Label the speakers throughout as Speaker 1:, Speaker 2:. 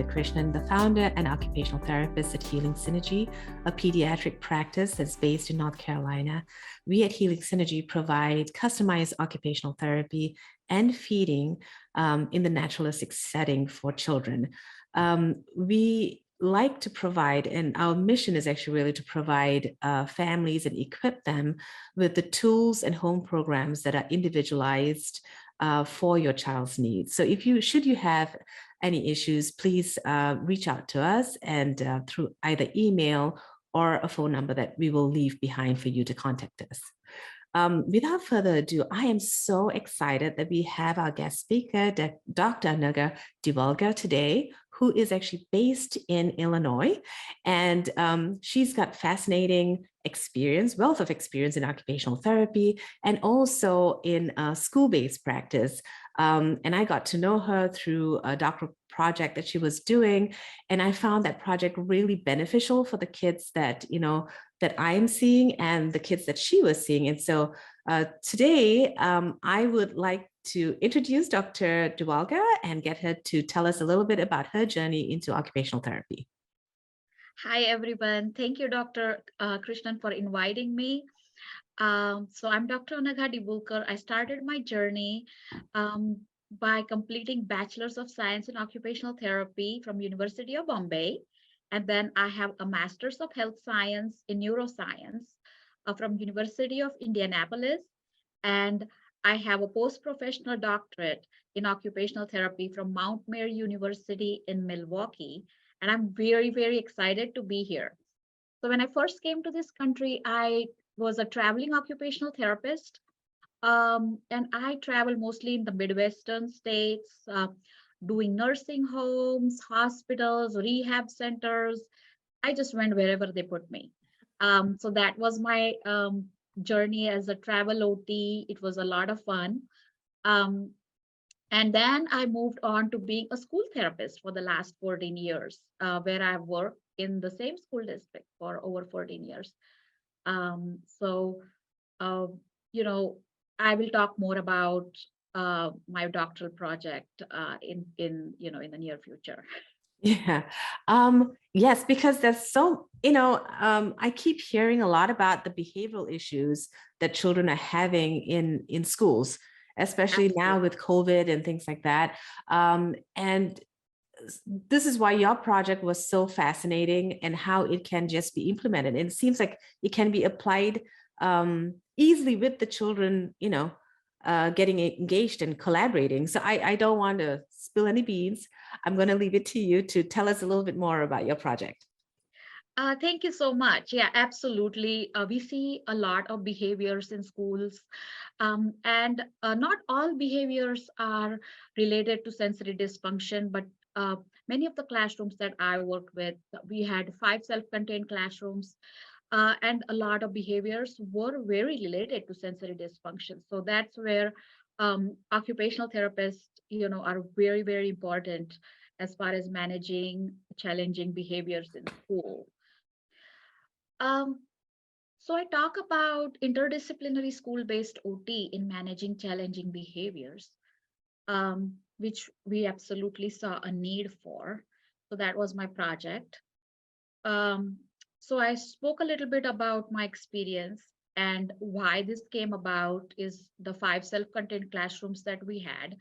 Speaker 1: Kavitha Krishnan, the founder and occupational therapist at Healing Synergy, a pediatric practice that's based in North Carolina. We at Healing Synergy provide customized occupational therapy and feeding in the naturalistic setting for children. We like to provide, and our mission is actually really to provide families and equip them with the tools and home programs that are individualized for your child's needs. So should you have any issues, please reach out to us and through either email or a phone number that we will leave behind for you to contact us. Without further ado, I am so excited that we have our guest speaker, Dr. Anagha Dewoolkar today, who is actually based in Illinois. And she's got fascinating wealth of experience in occupational therapy and also in school-based practice. And I got to know her through a doctoral project that she was doing. And I found that project really beneficial for the kids that I'm seeing and the kids that she was seeing. And so today I would like to introduce Dr. Dewoolkar and get her to tell us a little bit about her journey into occupational therapy.
Speaker 2: Hi, everyone. Thank you, Dr. Krishnan, for inviting me. So I'm Dr. Anagha Dewoolkar. I started my journey by completing Bachelor's of Science in Occupational Therapy from University of Bombay. And then I have a Master's of Health Science in Neuroscience from University of Indianapolis. And I have a post-professional doctorate in occupational therapy from Mount Meyer University in Milwaukee. And I'm very, very excited to be here. So when I first came to this country, I was a traveling occupational therapist. And I travel mostly in the Midwestern states, doing nursing homes, hospitals, rehab centers. I just went wherever they put me. So that was my journey as a travel OT. It was a lot of fun. And then I moved on to being a school therapist for the last 14 years, where I've worked in the same school district for over 14 years. So, I will talk more about my doctoral project in the near future.
Speaker 1: Yeah. Yes, because there's I keep hearing a lot about the behavioral issues that children are having in schools, especially
Speaker 2: Absolutely.
Speaker 1: now with COVID and things like that. And this is why your project was so fascinating and how it can just be implemented. And it seems like it can be applied easily with the children, getting engaged and collaborating. So I don't want to spill any beans. I'm going to leave it to you to tell us a little bit more about your project.
Speaker 2: Thank you so much. Yeah, absolutely. We see a lot of behaviors in schools, and not all behaviors are related to sensory dysfunction, but many of the classrooms that I worked with, we had 5 self-contained classrooms, and a lot of behaviors were very related to sensory dysfunction. So that's where occupational therapists, are very, very important as far as managing challenging behaviors in school. Um, so I talk about interdisciplinary school-based OT in managing challenging behaviors, which we absolutely saw a need for. So that was my project. So I spoke a little bit about my experience, and why this came about is the 5 self-contained classrooms that we had,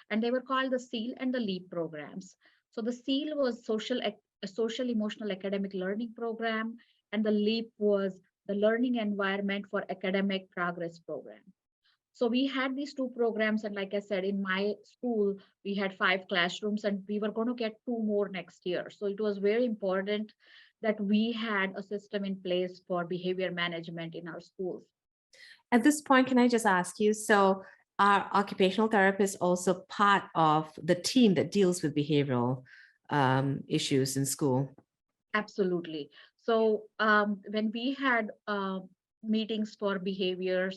Speaker 2: and they were called the SEAL and the LEAP programs. So the SEAL was a social emotional academic learning program, and the LEAP was the learning environment for academic progress program. So we had these 2 programs, and like I said, in my school we had 5 classrooms, and we were going to get 2 more next year. So it was very important that we had a system in place for behavior management in our schools.
Speaker 1: At this point, can I just ask you, so are occupational therapists also part of the team that deals with behavioral issues in school?
Speaker 2: Absolutely. So when we had meetings for behavior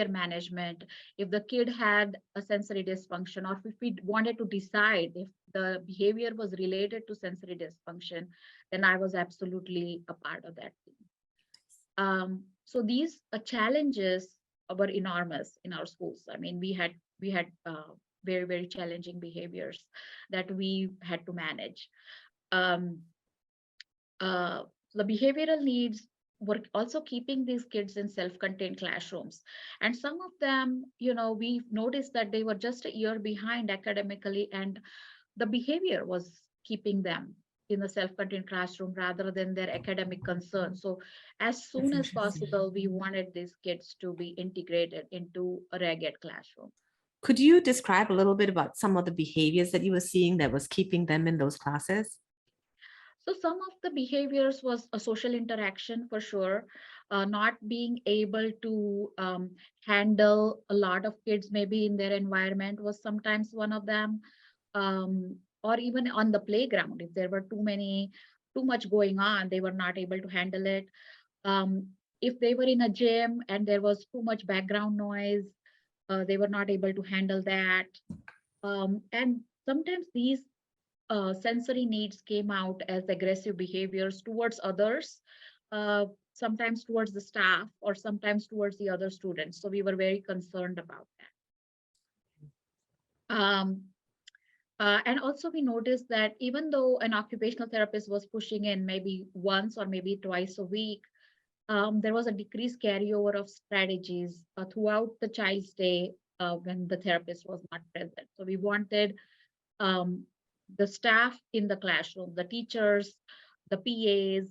Speaker 2: management, if the kid had a sensory dysfunction, or if we wanted to decide if the behavior was related to sensory dysfunction, then I was absolutely a part of that team. So these challenges were enormous in our schools. I mean, we had very, very challenging behaviors that we had to manage. Um, uh, the behavioral needs were also keeping these kids in self-contained classrooms. And some of them, we noticed that they were just a year behind academically, and the behavior was keeping them in the self-contained classroom rather than their academic concerns. So as
Speaker 1: That's
Speaker 2: soon as
Speaker 1: interesting.
Speaker 2: possible, we wanted these kids to be integrated into a regular classroom.
Speaker 1: Could you describe a little bit about some of the behaviors that you were seeing that was keeping them in those classes?
Speaker 2: So some of the behaviors was a social interaction for sure, not being able to handle a lot of kids maybe in their environment was sometimes one of them, or even on the playground if there were too much going on, they were not able to handle it. Um, if they were in a gym and there was too much background noise, they were not able to handle that. And sometimes these sensory needs came out as aggressive behaviors towards others, sometimes towards the staff, or sometimes towards the other students. So we were very concerned about that. And also we noticed that even though an occupational therapist was pushing in maybe once or maybe twice a week, there was a decreased carryover of strategies throughout the child's day when the therapist was not present. So we wanted um, the staff in the classroom, the teachers, the PAs,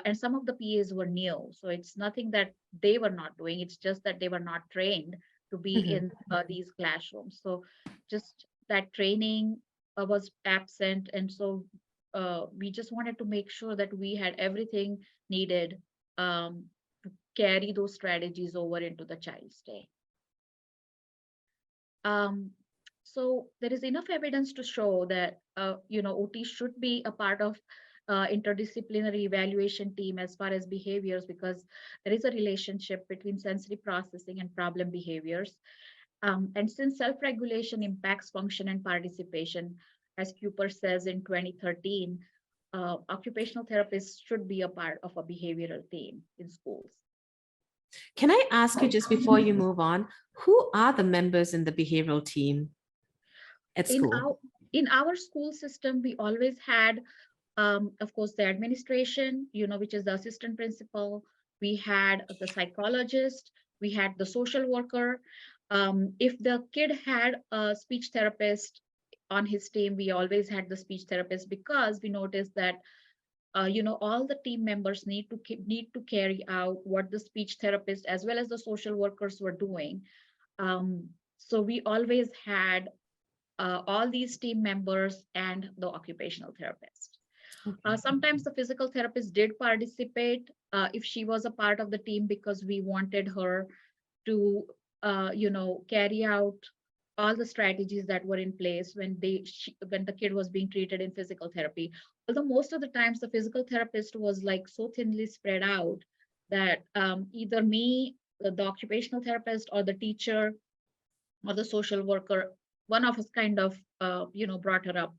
Speaker 2: and some of the PAs were new. So it's nothing that they were not doing. It's just that they were not trained to be
Speaker 1: Mhm.
Speaker 2: in these classrooms. So just that training was absent. And so we just wanted to make sure that we had everything needed to carry those strategies over into the child's day. Um, so there is enough evidence to show that OT should be a part of interdisciplinary evaluation team as far as behaviors, because there is a relationship between sensory processing and problem behaviors. And since self-regulation impacts function and participation, as Cooper says in 2013, occupational therapists should be a part of a behavioral team in schools.
Speaker 1: Can I ask you just before you move on, who are the members in the behavioral team at
Speaker 2: In
Speaker 1: school?
Speaker 2: our school system, we always had, of course, the administration, which is the assistant principal. We had the psychologist. We had the social worker. If the kid had a speech therapist on his team, we always had the speech therapist, because we noticed that all the team members need to carry out what the speech therapist as well as the social workers were doing. So we always had all these team members and the occupational therapist.
Speaker 1: Okay.
Speaker 2: Sometimes the physical therapist did participate if she was a part of the team, because we wanted her to, carry out all the strategies that were in place when the kid was being treated in physical therapy. Although most of the times the physical therapist was like so thinly spread out that either me, the occupational therapist, or the teacher, or the social worker, one of us kind of brought her up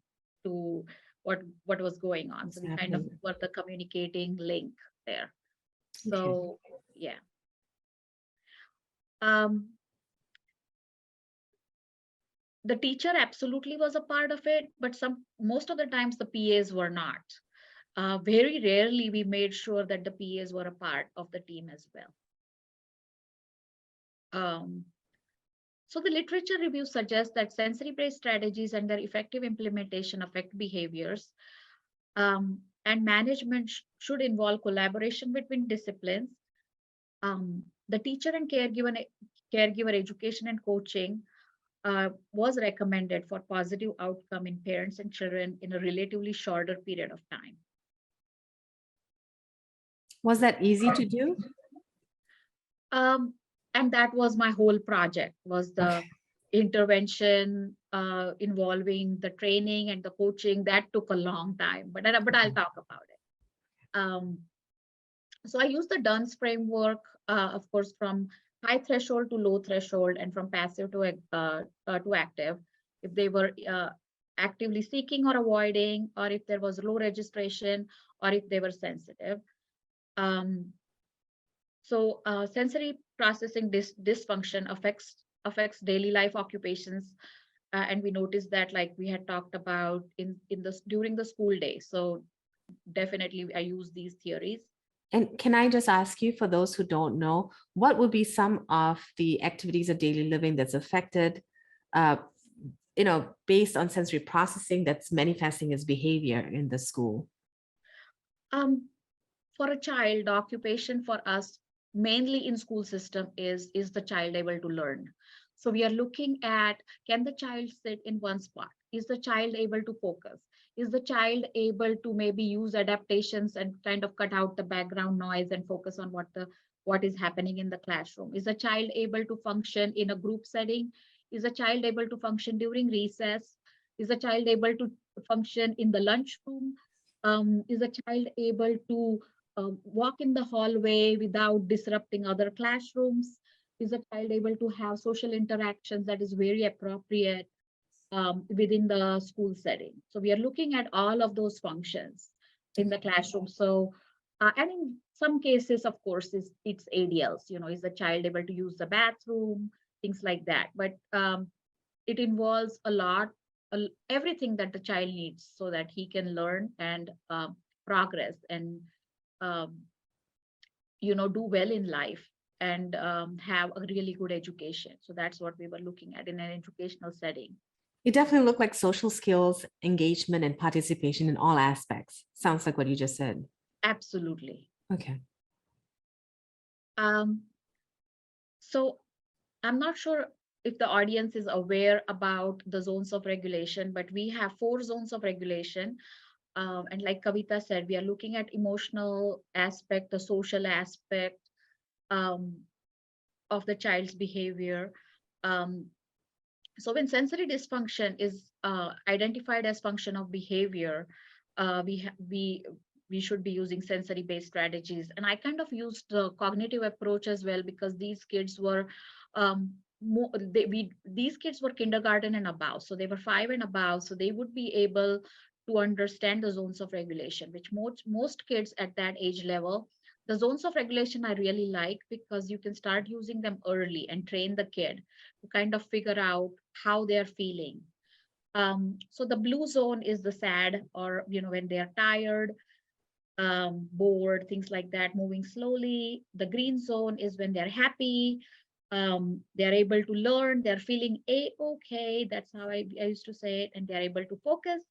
Speaker 2: to what was going on.
Speaker 1: What's
Speaker 2: So we kind of
Speaker 1: happening?
Speaker 2: were the communicating link there.
Speaker 1: Okay.
Speaker 2: So yeah. um, the teacher absolutely was a part of it, but most of the times the PAs were not. Very rarely we made sure that the PAs were a part of the team as well. um, So the literature review suggests that sensory-based strategies and their effective implementation affect behaviors, and management should involve collaboration between disciplines. The teacher and caregiver education and coaching was recommended for positive outcome in parents and children in a relatively shorter period of time.
Speaker 1: Was that easy to do?
Speaker 2: Um, and that was my whole project, was
Speaker 1: Okay.
Speaker 2: the intervention involving the training and the coaching. That took a long time, but I'll talk about it. Um, so I used the Dunn's framework, of course, from high threshold to low threshold, and from passive to active. If they were actively seeking or avoiding, or if there was low registration, or if they were sensitive. Um, So sensory processing dysfunction affects daily life occupations, and we noticed that, like we had talked about in the during the school day. So definitely I use these theories.
Speaker 1: And can I just ask you, for those who don't know, what would be some of the activities of daily living that's affected, uh, based on sensory processing that's manifesting as behavior in the school?
Speaker 2: um, for a child, occupation for us mainly in school system is the child able to learn. So we are looking at, can the child sit in one spot? Is the child able to focus? Is the child able to maybe use adaptations and kind of cut out the background noise and focus on what is happening in the classroom? Is a child able to function in a group setting? Is a child able to function during recess? Is a child able to function in the lunchroom? Is a child able to walk in the hallway without disrupting other classrooms? Is a child able to have social interactions that is very appropriate within the school setting? So we are looking at all of those functions in the classroom. So, and in some cases, of course, it's ADLs. Is the child able to use the bathroom, things like that. But it involves a lot, everything that the child needs so that he can learn and progress and um, do well in life and have a really good education. So that's what we were looking at in an educational setting.
Speaker 1: It definitely looked like social skills, engagement, and participation in all aspects. Sounds like what you just said.
Speaker 2: Absolutely.
Speaker 1: Okay.
Speaker 2: Um, so I'm not sure if the audience is aware about the zones of regulation, but we have 4 zones of regulation. And like Kavitha said, we are looking at emotional aspect, the social aspect, um, of the child's behavior. Um, so when sensory dysfunction is identified as function of behavior, we should be using sensory based strategies. And I kind of used the cognitive approach as well, because these kids were these kids were kindergarten and above, so they were 5 and above, so they would be able to understand the zones of regulation, which most kids at that age level. The zones of regulation I really like, because you can start using them early and train the kid to kind of figure out how they're feeling. So the blue zone is the sad, or when they're tired, bored, things like that, moving slowly. The green zone is when they're happy, they're able to learn, they're feeling okay. That's how I used to say it, and they're able to focus.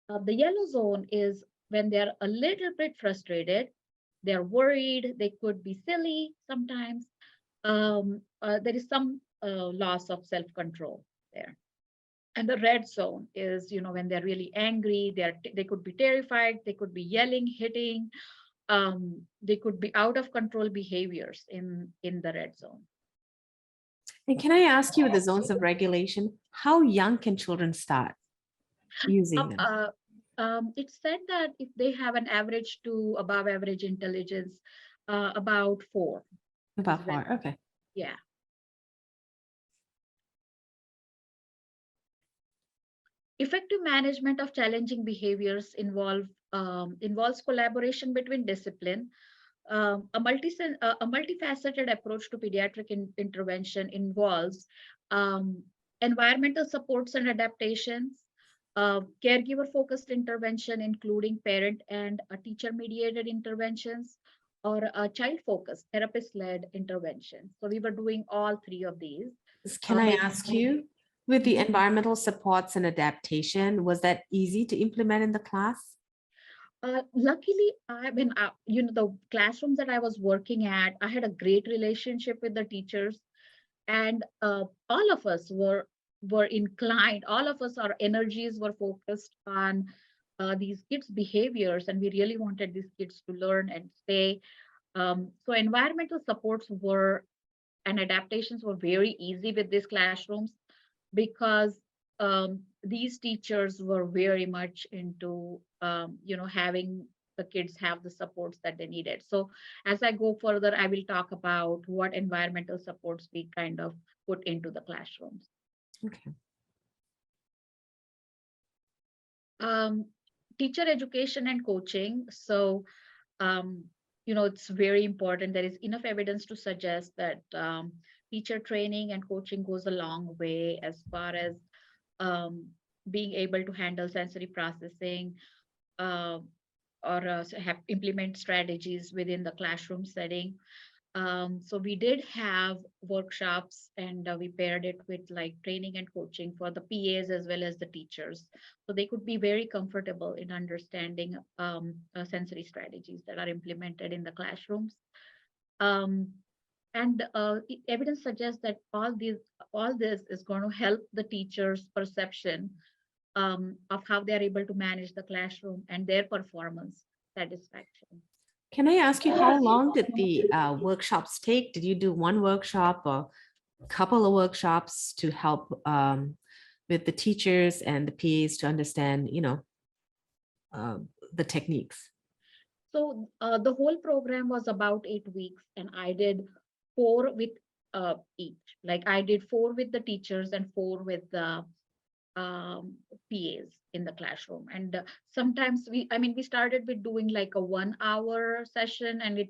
Speaker 2: The yellow zone is when they're a little bit frustrated, they're worried, they could be silly sometimes. There is some loss of self-control there. And the red zone is, when they're really angry, they could be terrified, they could be yelling, hitting, they could be out of control behaviors in the red zone.
Speaker 1: And can I ask you, with the zones of regulation, how young can children start using them?
Speaker 2: It's said that if they have an average to above average intelligence, about 4.
Speaker 1: About 4. Okay.
Speaker 2: Yeah. Effective management of challenging behaviors involves collaboration between discipline. A multifaceted approach to pediatric intervention involves um, environmental supports and adaptations, caregiver-focused intervention, including parent and teacher-mediated interventions, or child-focused, therapist-led intervention. So we were doing all 3 of these.
Speaker 1: Can I ask you, with the
Speaker 2: Mhm.
Speaker 1: environmental supports and adaptation, was that easy to implement in the class?
Speaker 2: Luckily, the classrooms that I was working at, I had a great relationship with the teachers, and all of us were inclined. All of us, our energies were focused on these kids' behaviors, and we really wanted these kids to learn and stay. So environmental supports were and adaptations were very easy with these classrooms, because these teachers were very much into having the kids have the supports that they needed. So as I go further, I will talk about what environmental supports we kind of put into the classrooms.
Speaker 1: Okay.
Speaker 2: um, Teacher education and coaching. So um, it's very important. There is enough evidence to suggest that teacher training and coaching goes a long way as far as um, being able to handle sensory processing, uh, or have implement strategies within the classroom setting. So we did have workshops, and we paired it with like training and coaching for the PAs as well as the teachers. So they could be very comfortable in understanding sensory strategies that are implemented in the classrooms. Um, and evidence suggests that all this is going to help the teachers' perception of how they are able to manage the classroom and their performance satisfaction.
Speaker 1: Can I ask you, how long did the workshops take? Did you do one workshop or a couple of workshops to help with the teachers and the PAs to understand, uh, the techniques?
Speaker 2: So the whole program was about 8 weeks, and I did four with each. Like I did four with the teachers and four with the PAs in the classroom. And sometimes we started with doing like a 1 hour session, and it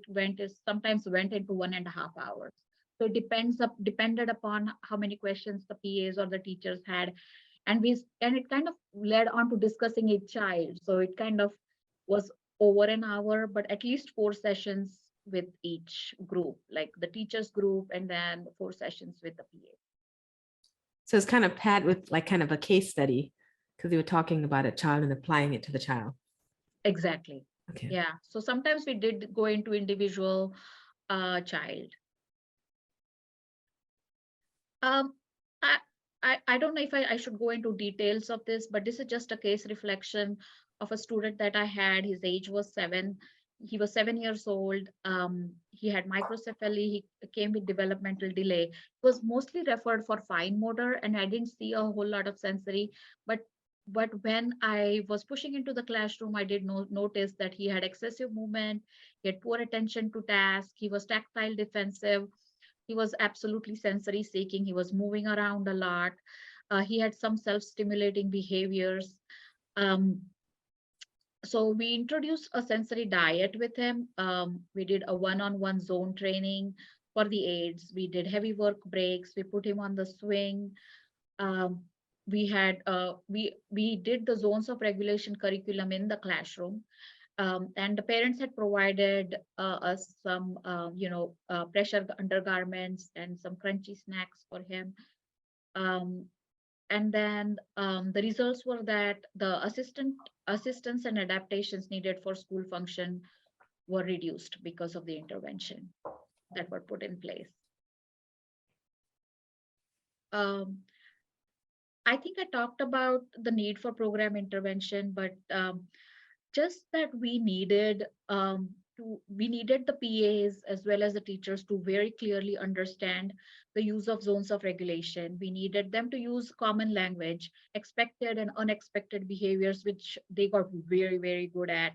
Speaker 2: sometimes went into 1.5 hours. So it depended upon how many questions the PAs or the teachers had, and it kind of led on to discussing a child. So it kind of was over an hour, but at least four sessions with each group, like the teachers group, and then four sessions with the PA.
Speaker 1: So it's kind of paired with like kind of a case study, because you were talking about a child and applying it to the child.
Speaker 2: Exactly.
Speaker 1: Okay.
Speaker 2: Yeah. So sometimes we did go into individual child. Um, I, I don't know if I should go into details of this, but this is just a case reflection of a student that I had. His age was 7. He was 7 years old. He had microcephaly. He came with developmental delay. He was mostly referred for fine motor, and I didn't see a whole lot of sensory. But when I was pushing into the classroom, I did notice that he had excessive movement. He had poor attention to task. He was tactile defensive. He was absolutely sensory seeking. He was moving around a lot. He had some self-stimulating behaviors. Um, so we introduced a sensory diet with him. We did a one-on-one zone training for the aids. We did heavy work breaks. We put him on the swing. Um, we did the zones of regulation curriculum in the classroom, and the parents had provided us some pressure undergarments and some crunchy snacks for him. um, and then the results were that the assistance and adaptations needed for school function were reduced because of the intervention that were put in place. um, I think I talked about the need for program intervention, but just that we needed the PAs as well as the teachers to very clearly understand the use of zones of regulation. We needed them to use common language, expected and unexpected behaviors, which they got very, very good at.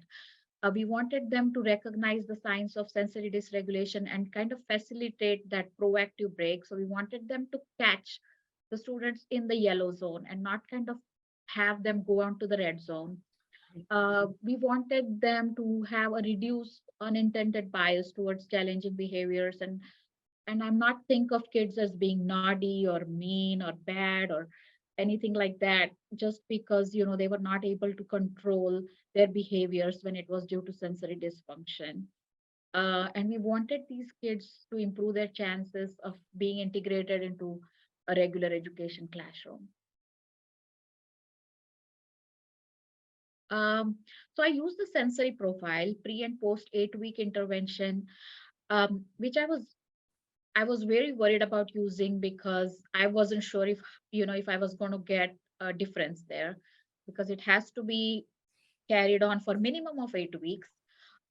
Speaker 2: We wanted them to recognize the signs of sensory dysregulation and kind of facilitate that proactive break. So we wanted them to catch the students in the yellow zone and not kind of have them go on to the red zone. We wanted them to have a reduced unintended bias towards challenging behaviors, and I'm not think of kids as being naughty or mean or bad or anything like that, just because they were not able to control their behaviors when it was due to sensory dysfunction. And we wanted these kids to improve their chances of being integrated into a regular education classroom. Um, so I used the sensory profile pre and post 8 week intervention, which I was very worried about using because I wasn't sure if I was going to get a difference there, because it has to be carried on for minimum of 8 weeks.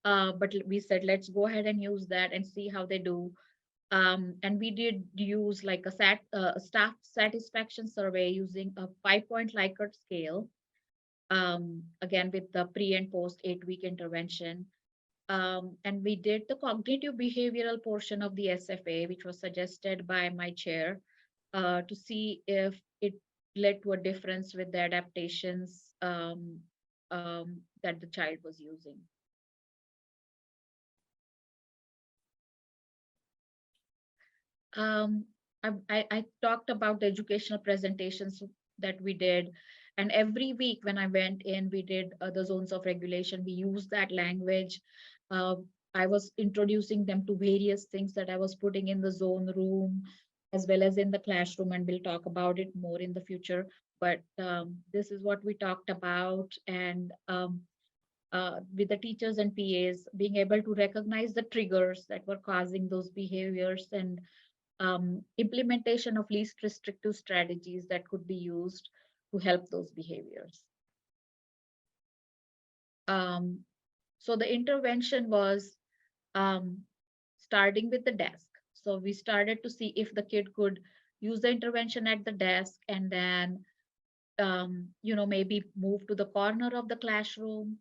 Speaker 2: But we said let's go ahead and use that and see how they do. And we did use like a staff satisfaction survey using a 5 point Likert scale. Again with the pre and post 8 week intervention. And we did the cognitive behavioral portion of the SFA, which was suggested by my chair, to see if it led to a difference with the adaptations that the child was using. Um, I talked about the educational presentations. that we did. And every week when I went in, we did the zones of regulation. We used that language. Uh, I was introducing them to various things that I was putting in the zone room as well as in the classroom, and we'll talk about it more in the future. But this is what we talked about. And with the teachers and PAs, being able to recognize the triggers that were causing those behaviors, and implementation of least restrictive strategies that could be used to help those behaviors. Um, so the intervention was um, starting with the desk. So we started to see if the kid could use the intervention at the desk, and then maybe move to the corner of the classroom,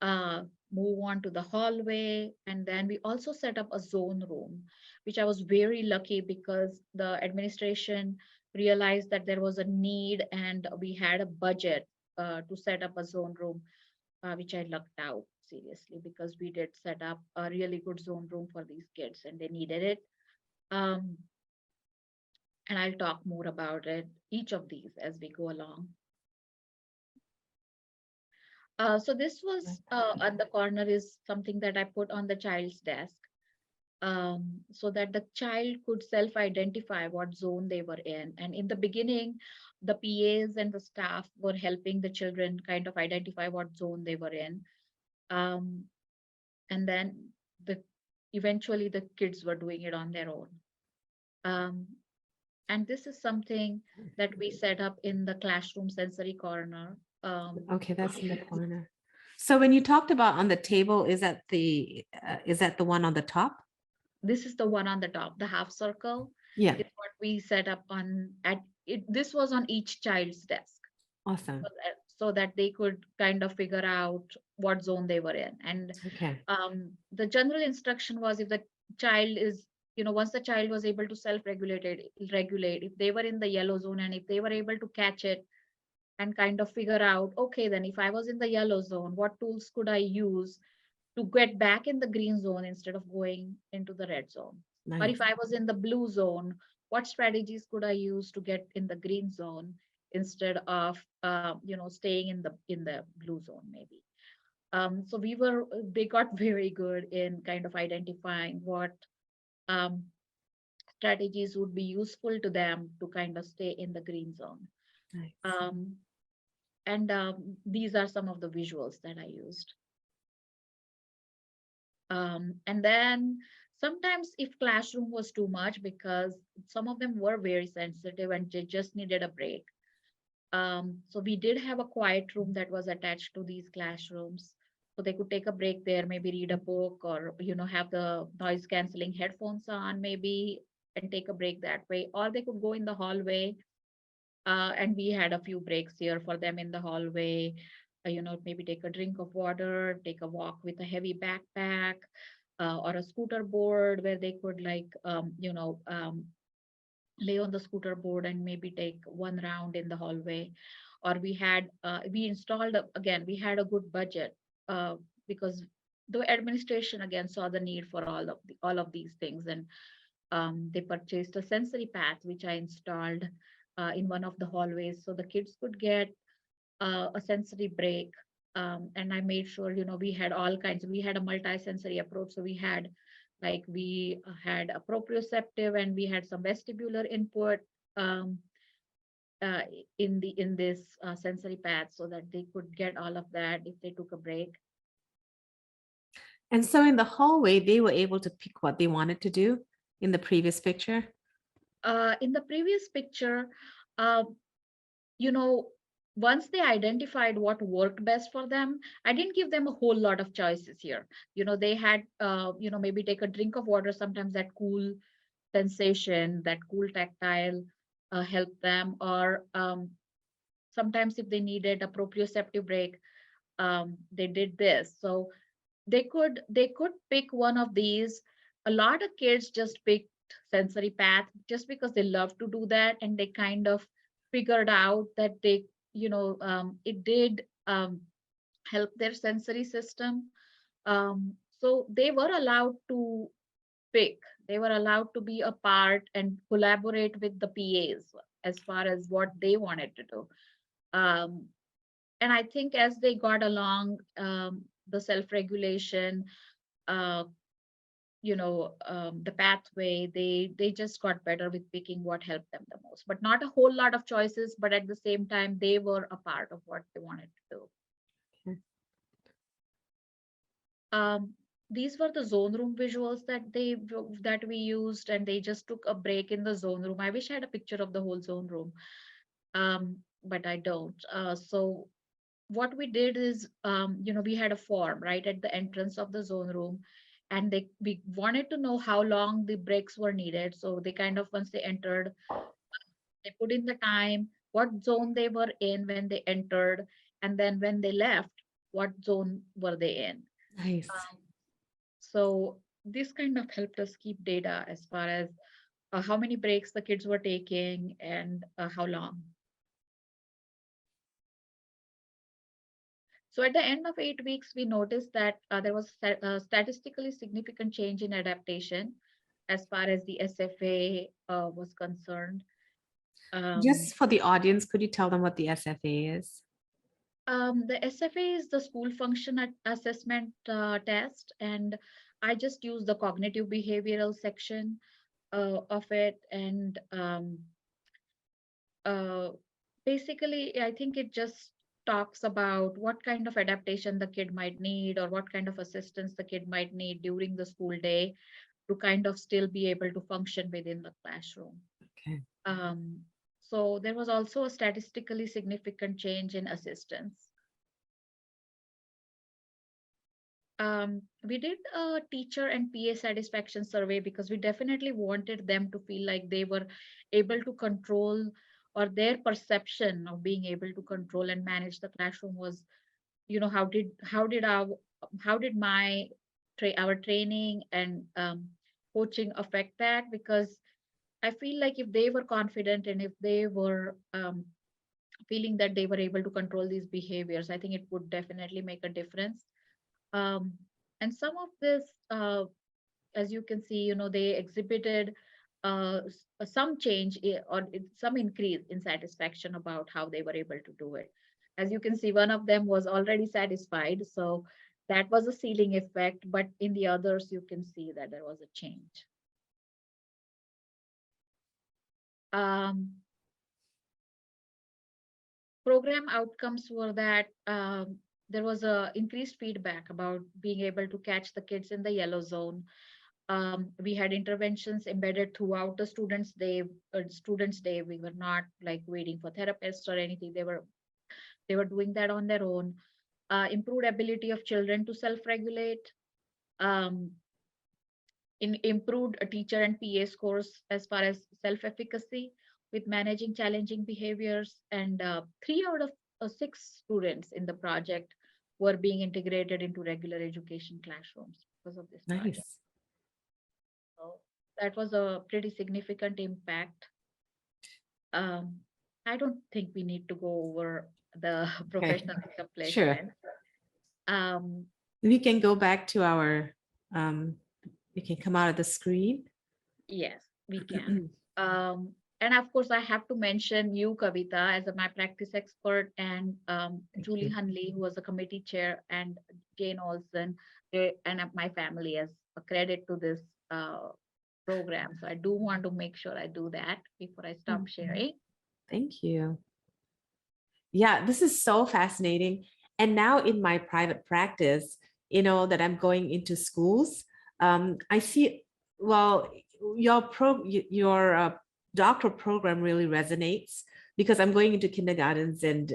Speaker 2: uh, move on to the hallway. And then we also set up a zone room, which I was very lucky because the administration realized that there was a need and we had a budget to set up a zone room, which I lucked out seriously, because we did set up a really good zone room for these kids and they needed it. Um, and I'll talk more about it, each of these as we go along. So this was at the corner is something that I put on the child's desk, so that the child could self-identify what zone they were in. And in the beginning, the PAs and the staff were helping the children kind of identify what zone they were in. Um, and then the eventually the kids were doing it on their own. Um, and this is something that we set up in the classroom sensory corner.
Speaker 1: Okay, that's in the corner. So when you talked about on the table, is that the one on the top?
Speaker 2: This is the one on the top, the half circle.
Speaker 1: Yeah.
Speaker 2: Is what we set up on at it. This was on each child's desk,
Speaker 1: Awesome.
Speaker 2: so that they could kind of figure out what zone they were in. And
Speaker 1: Okay.
Speaker 2: the general instruction was, if the child is, once the child was able to regulate, if they were in the yellow zone and if they were able to catch it and kind of figure out, okay, then if I was in the yellow zone, what tools could I use to get back in the green zone instead of going into the red zone? Or
Speaker 1: Nice.
Speaker 2: if I was in the blue zone, what strategies could I use to get in the green zone instead of staying in the blue zone maybe? So they got very good in kind of identifying what um, strategies would be useful to them to kind of stay in the green zone.
Speaker 1: Nice.
Speaker 2: And these are some of the visuals that I used. And then sometimes if classroom was too much, because some of them were very sensitive and they just needed a break. So we did have a quiet room that was attached to these classrooms. So they could take a break there, maybe read a book, or, have the noise canceling headphones on maybe and take a break that way. Or they could go in the hallway. And we had a few breaks here for them in the hallway. Maybe take a drink of water, take a walk with a heavy backpack, or a scooter board where they could lay on the scooter board and maybe take one round in the hallway. Or we installed again, we had a good budget, because the administration again saw the need for all of these things. And they purchased a sensory path which I installed in one of the hallways, so the kids could get a sensory break. And I made sure, we had all kinds. We had a multi-sensory approach, so we had a proprioceptive and we had some vestibular input, um, in this sensory path, so that they could get all of that if they took a break.
Speaker 1: And so in the hallway, they were able to pick what they wanted to do in the previous picture.
Speaker 2: In the previous picture, uh, you know, once they identified what worked best for them, I didn't give them a whole lot of choices here. They had, maybe take a drink of water. Sometimes that cool sensation, that cool tactile helped them. Or sometimes if they needed a proprioceptive break, they did this. So they could pick one of these. A lot of kids just picked sensory path just because they love to do that, and they kind of figured out that it did help their sensory system. So they were allowed to pick. They were allowed to be a part and collaborate with the PAs. as far as what they wanted to do. Um, and I think as they got along, the self-regulation, uh, the pathway, they just got better with picking what helped them the most. But not a whole lot of choices, but at the same time, they were a part of what they wanted to do.
Speaker 1: Okay.
Speaker 2: These were the zone room visuals that we used, and they just took a break in the zone room. I wish I had a picture of the whole zone room, but I don't. So what we did is, we had a form right at the entrance of the zone room, and we wanted to know how long the breaks were needed. So they kind of, once they entered, they put in the time, what zone they were in when they entered, and then when they left, what zone were they in.
Speaker 1: Nice.
Speaker 2: Um, so this kind of helped us keep data as far as how many breaks the kids were taking and how long. So at the end of 8 weeks, we noticed that there was a statistically significant change in adaptation as far as the SFA was concerned. Um,
Speaker 1: Just for the audience, could you tell them what the SFA is?
Speaker 2: the SFA is the school function assessment test, and I just use the cognitive behavioral section of it. And uh, basically, I think it just talks about what kind of adaptation the kid might need, or what kind of assistance the kid might need during the school day to kind of still be able to function within the classroom.
Speaker 1: Okay.
Speaker 2: Um, so there was also a statistically significant change in assistance. We did a teacher and PA satisfaction survey because we definitely wanted them to feel like they were able to control, or their perception of being able to control and manage the classroom was, how did our training and coaching affect that? Because I feel like if they were confident, and if they were feeling that they were able to control these behaviors, I think it would definitely make a difference. Um, and some of this, as you can see, they exhibited some change, some increase in satisfaction about how they were able to do it. As you can see, one of them was already satisfied, so that was a ceiling effect. But in the others, you can see that there was a change. Um, Program outcomes were that there was a increased feedback about being able to catch the kids in the yellow zone. We had interventions embedded throughout the students day. We were not like waiting for therapists or anything. They were doing that on their own. Improved ability of children to self-regulate. Um, improved teacher and PA scores as far as self-efficacy with managing challenging behaviors. And 3 out of 6 students in the project were being integrated into regular education classrooms because of this project.
Speaker 1: Nice.
Speaker 2: So that was a pretty significant impact. Um, I don't think we need to go over the
Speaker 1: Okay.
Speaker 2: professional
Speaker 1: Sure.
Speaker 2: accomplishment. Um,
Speaker 1: We can go back to our, we can come out of the screen.
Speaker 2: yes, we can. And of course, I have to mention you, Kavitha, as a my practice expert, and
Speaker 1: Thank
Speaker 2: Julie
Speaker 1: you.
Speaker 2: Hunley, who was a committee chair, and Jane Olson, and my family as a credit to this uh, program. So I do want to make sure I do that before I stop sharing.
Speaker 1: Thank you. Yeah, this is so fascinating. And now in my private practice, that I'm going into schools, I see, well, your doctoral program really resonates because I'm going into kindergartens and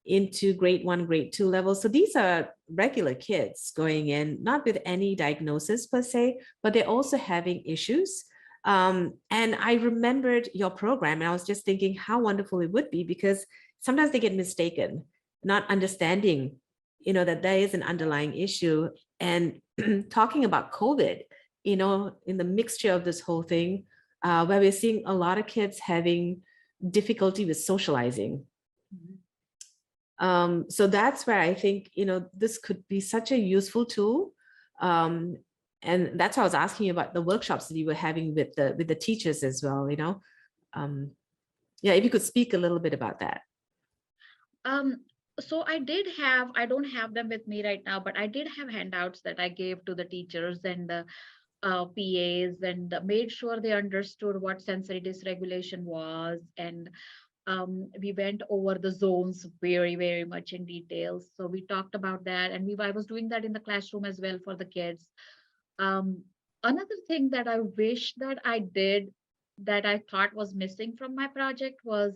Speaker 1: into grade 1, grade 2 levels. So these are regular kids going in, not with any diagnosis per se, but they're also having issues. And I remembered your program, and I was just thinking how wonderful it would be, because sometimes they get mistaken, not understanding, that there is an underlying issue. And talking about COVID, in the mixture of this whole thing, where we're seeing a lot of kids having difficulty with socializing. So that's where I think, this could be such a useful tool. And that's why I was asking you about the workshops that you were having with the teachers as well, Yeah, if you could speak a little bit about that.
Speaker 2: Um, so I don't have them with me right now, but I did have handouts that I gave to the teachers and the PAs, and made sure they understood what sensory dysregulation was. And we went over the zones very, very much in detail. So we talked about that, and I was doing that in the classroom as well for the kids. Um, Another thing that I wish that I did, that I thought was missing from my project, was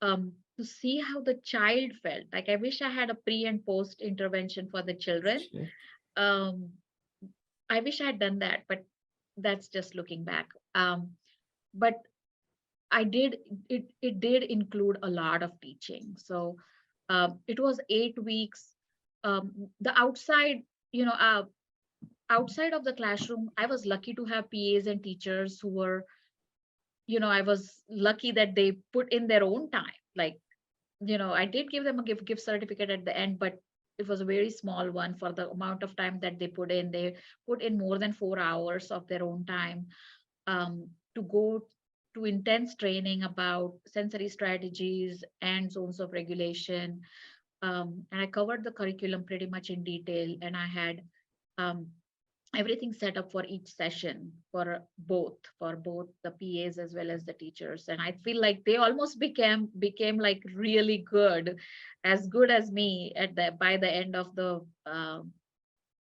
Speaker 2: to see how the child felt. Like, I wish I had a pre and post intervention for the children.
Speaker 1: Sure.
Speaker 2: Um, I wish I had done that, but that's just looking back. But I did it did include a lot of teaching. So it was 8 weeks. The outside, you know, outside of the classroom, I was lucky to have PAs and teachers who were, I was lucky that they put in their own time. Like, I did give them a gift certificate at the end, but it was a very small one for the amount of time that they put in. They put in more than 4 hours of their own time to go to intense training about sensory strategies and zones of regulation. And I covered the curriculum pretty much in detail, and I had um, everything set up for each session for both the PAs as well as the teachers. And I feel like they almost became like really good as me at the by the end of the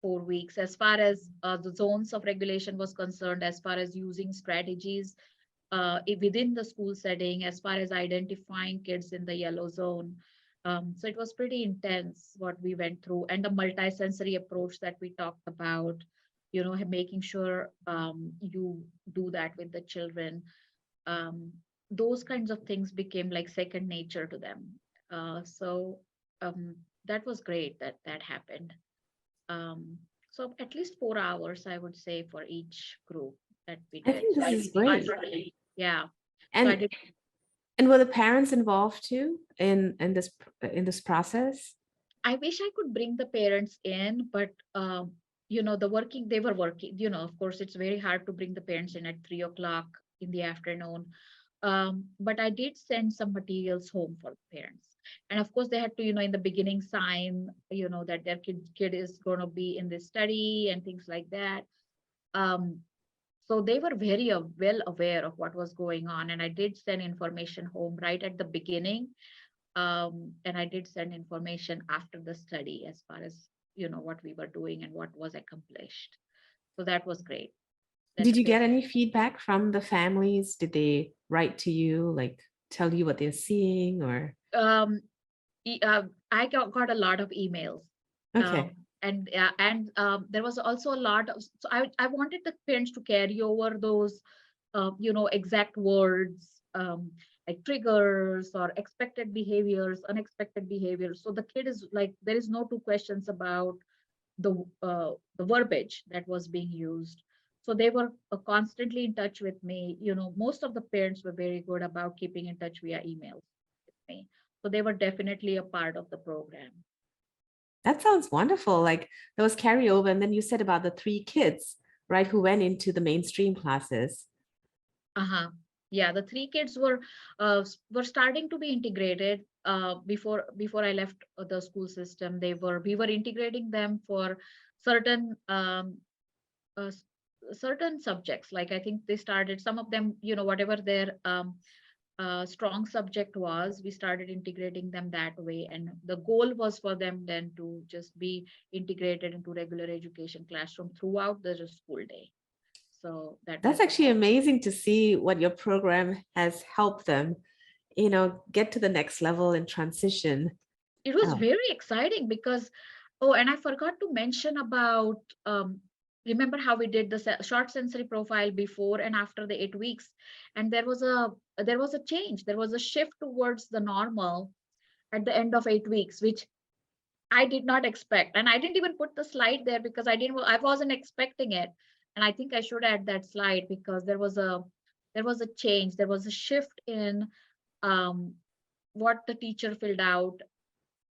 Speaker 2: 4 weeks, as far as the zones of regulation was concerned, as far as using strategies within the school setting, as far as identifying kids in the yellow zone. So it was pretty intense what we went through, and the multisensory approach that we talked about, making sure you do that with the children. Um, those kinds of things became like second nature to them. So that was great that that happened. So at least 4 hours, I would say, for each group that we
Speaker 1: I
Speaker 2: did.
Speaker 1: think
Speaker 2: So
Speaker 1: this is great.
Speaker 2: yeah. So I
Speaker 1: And
Speaker 2: did.
Speaker 1: and were the parents involved too in this process?
Speaker 2: I wish I could bring the parents in, but they were working. Of course, it's very hard to bring the parents in at 3 o'clock in the afternoon. But I did send some materials home for the parents. And of course, they had to, in the beginning sign, that their kid is going to be in this study and things like that. Um, so they were very well aware of what was going on. And I did send information home right at the beginning. And I did send information after the study as far as, what we were doing and what was accomplished. So that was great.
Speaker 1: Did
Speaker 2: That
Speaker 1: you
Speaker 2: they,
Speaker 1: get any feedback from the families? Did they write to you, like tell you what they're seeing or?
Speaker 2: um, I got a lot of emails. Um,
Speaker 1: Okay.
Speaker 2: and there was also a lot of, so I wanted the parents to carry over those, exact words, like triggers or expected behaviors, unexpected behaviors. So the kid is like, there is no two questions about the verbiage that was being used. So they were constantly in touch with me. Most of the parents were very good about keeping in touch via emails with me. So they were definitely a part of the program.
Speaker 1: That sounds wonderful. Like there was carryover. And then you said about the 3 kids, right, who went into the mainstream classes.
Speaker 2: Uh-huh. Yeah, the 3 kids were starting to be integrated before I left the school system. We were integrating them for certain uh, s- certain subjects. Like, I think they started some of them, whatever their strong subject was, we started integrating them that way. And the goal was for them then to just be integrated into regular education classroom throughout the school day. So that
Speaker 1: That's
Speaker 2: was
Speaker 1: actually amazing to see what your program has helped them, get to the next level and transition.
Speaker 2: it was
Speaker 1: Oh,
Speaker 2: very exciting because, oh, and I forgot to mention about, remember how we did the short sensory profile before and after the 8 weeks. And there was a change, there was a shift towards the normal at the end of 8 weeks, which I did not expect. And I didn't even put the slide there because I wasn't expecting it. And I think I should add that slide because there was a change, there was a shift in um, what the teacher filled out.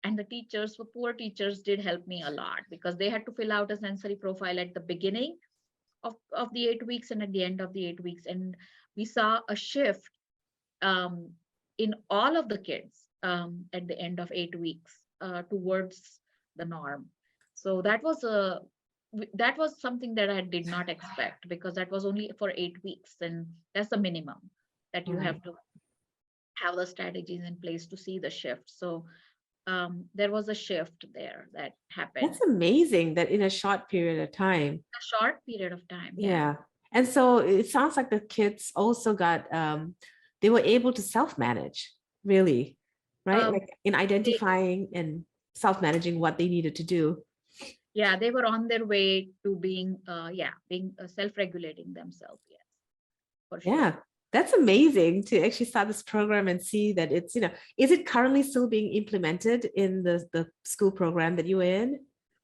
Speaker 2: And the teachers, for poor teachers, did help me a lot because they had to fill out a sensory profile at the beginning of the 8 weeks and at the end of the 8 weeks. And we saw a shift um, in all of the kids at the end of 8 weeks towards the norm. So that was something that I did not expect, because that was only for 8 weeks, and that's the minimum that you have
Speaker 1: Right.
Speaker 2: to have the strategies in place to see the shift. So there was a shift there that happened
Speaker 1: That's amazing that in a short period of time.
Speaker 2: a short period of time. Yeah.
Speaker 1: Yeah. And so it sounds like the kids also got they were able to self-manage, really, right?
Speaker 2: Um,
Speaker 1: Like in
Speaker 2: they,
Speaker 1: identifying and self-managing what they needed to do.
Speaker 2: yeah, they were on their way to being, being self-regulating themselves. Yes, for sure.
Speaker 1: Yeah. That's amazing to actually start this program and see that it's, is it currently still being implemented in the school program that you were in?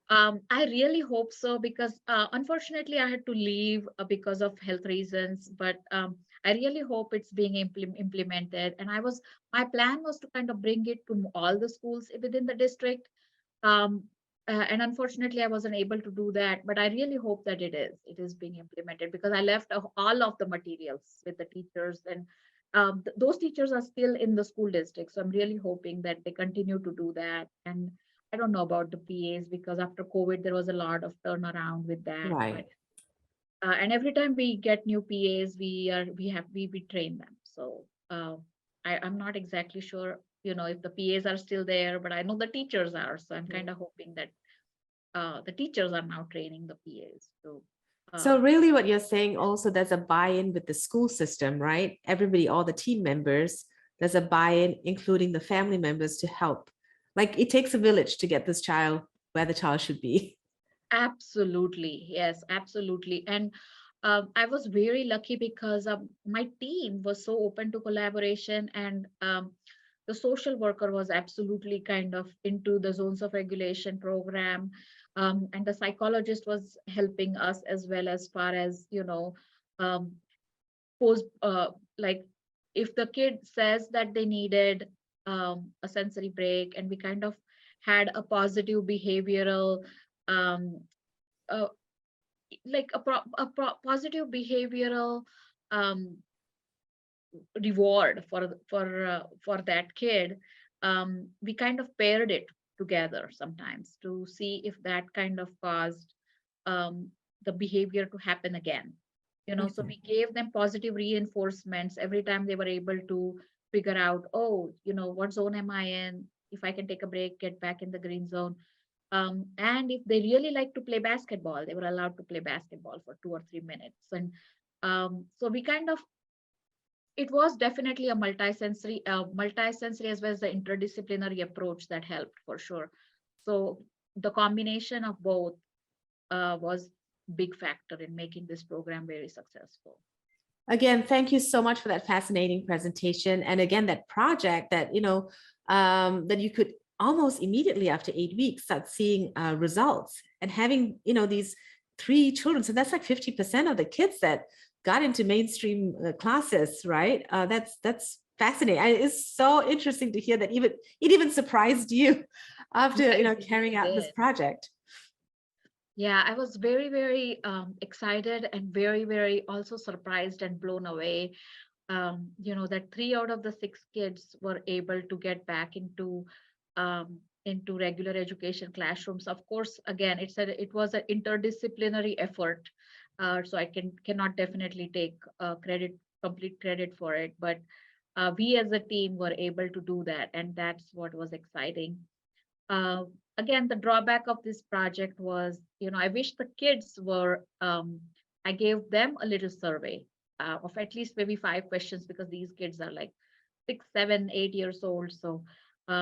Speaker 2: I really hope so, because unfortunately I had to leave because of health reasons. But I really hope it's being implemented. And my plan was to kind of bring it to all the schools within the district. Um, and unfortunately, I wasn't able to do that. But I really hope that it is being implemented, because I left all of the materials with the teachers, and those teachers are still in the school district. So I'm really hoping that they continue to do that. And I don't know about the PAs, because after COVID, there was a lot of turnaround with that. But
Speaker 1: Right.
Speaker 2: and every time we get new PAs, we train them. So I'm not exactly sure, if the PAs are still there, but I know the teachers are. So I'm kind of hoping that the teachers are now training the PAs. So
Speaker 1: So
Speaker 2: um,
Speaker 1: really what you're saying also there's a buy-in with the school system, right? Everybody, all the team members, there's a buy-in, including the family members to help. Like it takes a village to get this child where the child should be.
Speaker 2: absolutely, yes, absolutely. And I was very lucky, because my team was so open to collaboration, and the social worker was absolutely kind of into the zones of regulation program, and the psychologist was helping us as well, as far as um, pose like if the kid says that they needed a sensory break, and we kind of had a positive behavioral um, uh, positive behavioral um, reward for that kid. We kind of paired it together sometimes to see if that kind of caused um, the behavior to happen again. So
Speaker 1: Mhm.
Speaker 2: we gave them positive reinforcements every time they were able to figure out, oh, what zone am I in? If I can take a break, get back in the green zone. And if they really like to play basketball, they were allowed to play basketball for 2 or 3 minutes. And so we kind of it was definitely a multisensory as well as the interdisciplinary approach that helped for sure. So the combination of both was big factor in making this program very successful.
Speaker 1: Again, thank you so much for that fascinating presentation. And again, that project that, that you could almost immediately after 8 weeks start seeing results and having, these three children. So that's like 50% of the kids that got into mainstream classes, right? That's fascinating. It's so interesting to hear that it even surprised you after,
Speaker 2: Yeah, it
Speaker 1: carrying
Speaker 2: really
Speaker 1: out this
Speaker 2: did.
Speaker 1: project.
Speaker 2: Yeah, I was very, very excited, and very, very also surprised and blown away. That 3 out of the 6 kids were able to get back into regular education classrooms. Of course, again, it was an interdisciplinary effort, so I cannot definitely take complete credit for it. But we as a team were able to do that, and that's what was exciting. uh, Again, the drawback of this project was, I wish the kids were, I gave them a little survey of at least maybe 5 questions, because these kids are like 6, 7, 8 years old. So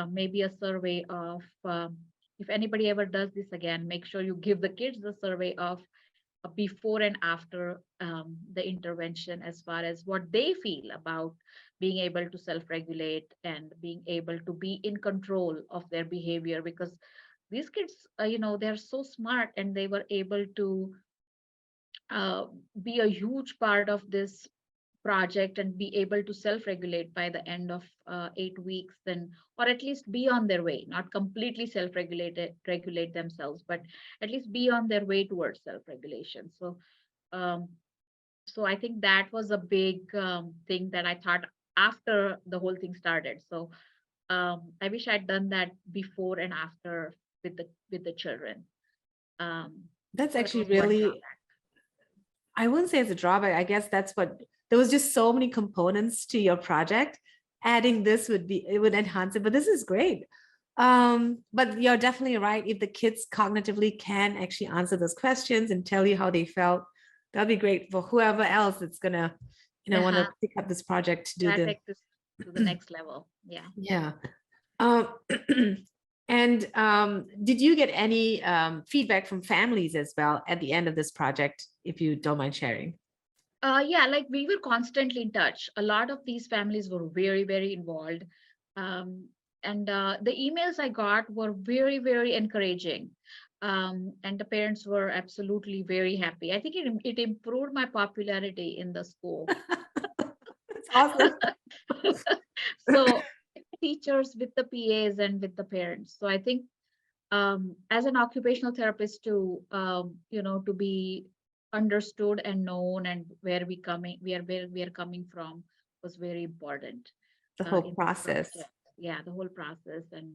Speaker 2: maybe a survey of, if anybody ever does this again, make sure you give the kids the survey of before and after the intervention, as far as what they feel about being able to self-regulate and being able to be in control of their behavior. Because these kids, they're so smart, and they were able to uh, be a huge part of this project, and be able to self-regulate by the end of 8 weeks, then, or at least be on their way, not completely regulate themselves, but at least be on their way towards self-regulation. So um, I think that was a big thing that I thought after the whole thing started. So I wish I'd done that before and after with the children.
Speaker 1: That's
Speaker 2: So that
Speaker 1: actually
Speaker 2: was one
Speaker 1: really,
Speaker 2: drawback.
Speaker 1: I wouldn't say it's a drawback. I guess that's what, there was just so many components to your project. Adding this would be, it would enhance it, but this is great. But you're definitely right. If the kids cognitively can actually answer those questions and tell you how they felt, that'd be great for whoever else that's gonna, want to
Speaker 2: Uh-huh.
Speaker 1: pick up this project to do
Speaker 2: Yeah,
Speaker 1: the,
Speaker 2: take this to the next level. Yeah.
Speaker 1: yeah. Um, and did you get any feedback from families as well at the end of this project, if you don't mind sharing?
Speaker 2: Yeah, like we were constantly in touch. A lot of these families were very, very involved. Um, and the emails I got were very, very encouraging. And the parents were absolutely very happy. I think it improved my popularity in the school.
Speaker 1: That's awesome.
Speaker 2: So teachers with the PAs and with the parents. So I think as an occupational therapist to be understood and known and where we are coming from was very important
Speaker 1: The whole
Speaker 2: in this
Speaker 1: process.
Speaker 2: project. Yeah, the whole process and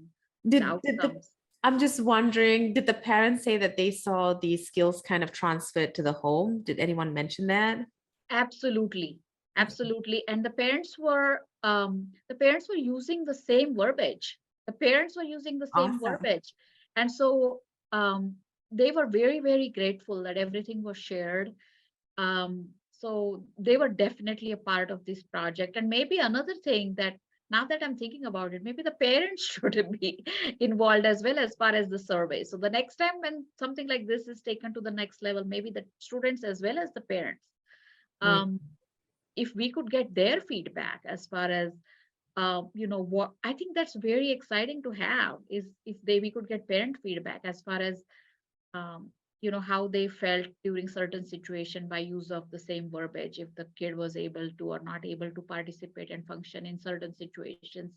Speaker 2: the
Speaker 1: Did the,
Speaker 2: outcomes.
Speaker 1: I'm just wondering, did the parents say that they saw these skills kind of transferred to the home? Did anyone mention that?
Speaker 2: Absolutely,
Speaker 1: Okay.
Speaker 2: absolutely. And the parents were using the same verbiage. The parents were using the same
Speaker 1: Awesome.
Speaker 2: verbiage, and so they were very, very grateful that everything was shared. So they were definitely a part of this project. And maybe another thing that now that I'm thinking about it, maybe the parents should be involved as well as far as the survey. So the next time when something like this is taken to the next level, maybe the students as well as the parents,
Speaker 1: Yeah.
Speaker 2: um, if we could get their feedback as far as what I think that's very exciting to have is if they we could get parent feedback as far as um, how they felt during certain situation by use of the same verbiage, if the kid was able to or not able to participate and function in certain situations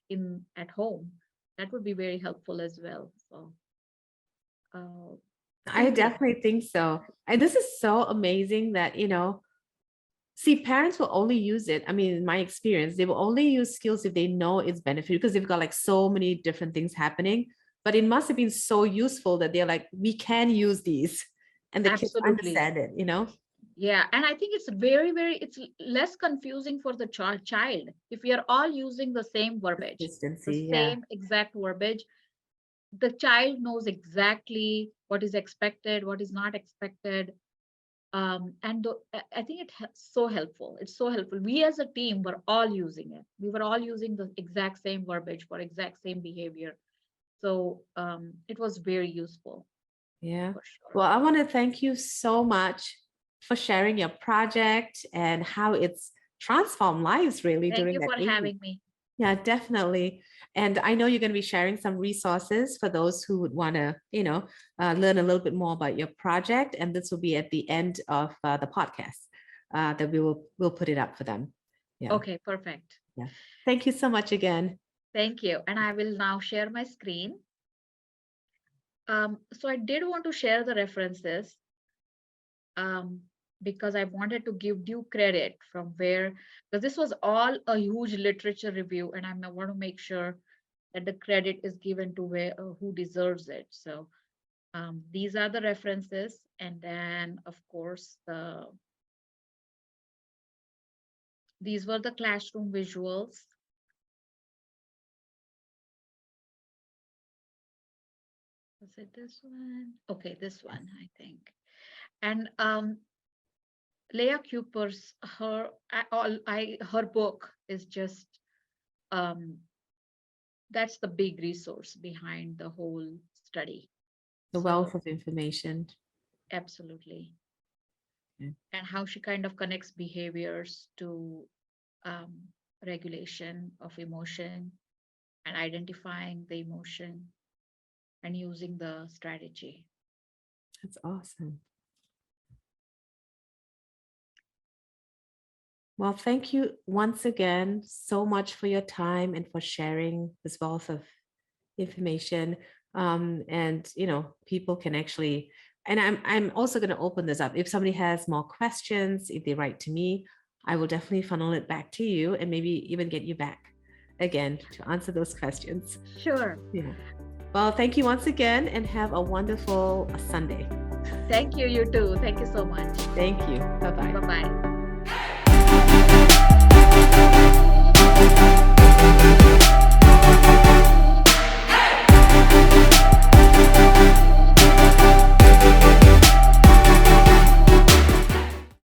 Speaker 2: in at home. That would be very helpful as well. So uh,
Speaker 1: I
Speaker 2: thank you.
Speaker 1: definitely think so. And this is so amazing that, see, parents will only use it. I mean, in my experience, they will only use skills if they know it's beneficial because they've got like so many different things happening. But it must have been so useful that they're like, we can use these. And the kids
Speaker 2: Absolutely.
Speaker 1: understand it.
Speaker 2: Yeah, and I think it's very, very, it's less confusing for the child if we are all using the same verbiage, the
Speaker 1: Consistency, yeah.
Speaker 2: same exact verbiage. The child knows exactly what is expected, what is not expected. I think so helpful. It's so helpful. We as a team were all using it. We were all using the exact same verbiage for exact same behavior. So it was very useful
Speaker 1: Yeah.
Speaker 2: for sure.
Speaker 1: Well, I want to thank you so much for sharing your project and how it's transformed lives really
Speaker 2: Thank
Speaker 1: during
Speaker 2: you
Speaker 1: that
Speaker 2: for
Speaker 1: 8 week.
Speaker 2: having me.
Speaker 1: Yeah, definitely. And I know you're going to be sharing some resources for those who would want to, learn a little bit more about your project. And this will be at the end of the podcast that we'll put it up for them. Yeah.
Speaker 2: Okay, perfect.
Speaker 1: Yeah. Thank you so much again.
Speaker 2: Thank you. And I will now share my screen. So I did want to share the references um, because I wanted to give due credit from where, because this was all a huge literature review, and I want to make sure that the credit is given to where who deserves it. So these are the references, and then of course these were the classroom visuals. Was it this one? Okay, this one I think. And Leah Cooper's her book is just um, that's the big resource behind the whole study.
Speaker 1: The
Speaker 2: So
Speaker 1: wealth of information.
Speaker 2: absolutely,
Speaker 1: Yeah.
Speaker 2: and how she kind of connects behaviors to um, regulation of emotion and identifying the emotion and using the strategy.
Speaker 1: That's awesome. Well, thank you once again so much for your time and for sharing this wealth of information. And people can actually, and I'm also going to open this up. If somebody has more questions, if they write to me, I will definitely funnel it back to you and maybe even get you back again to answer those questions.
Speaker 2: Sure.
Speaker 1: Yeah. Well, thank you once again and have a wonderful Sunday.
Speaker 2: Thank you, you too. Thank you so much.
Speaker 1: Thank you. Bye-bye.
Speaker 2: Bye-bye.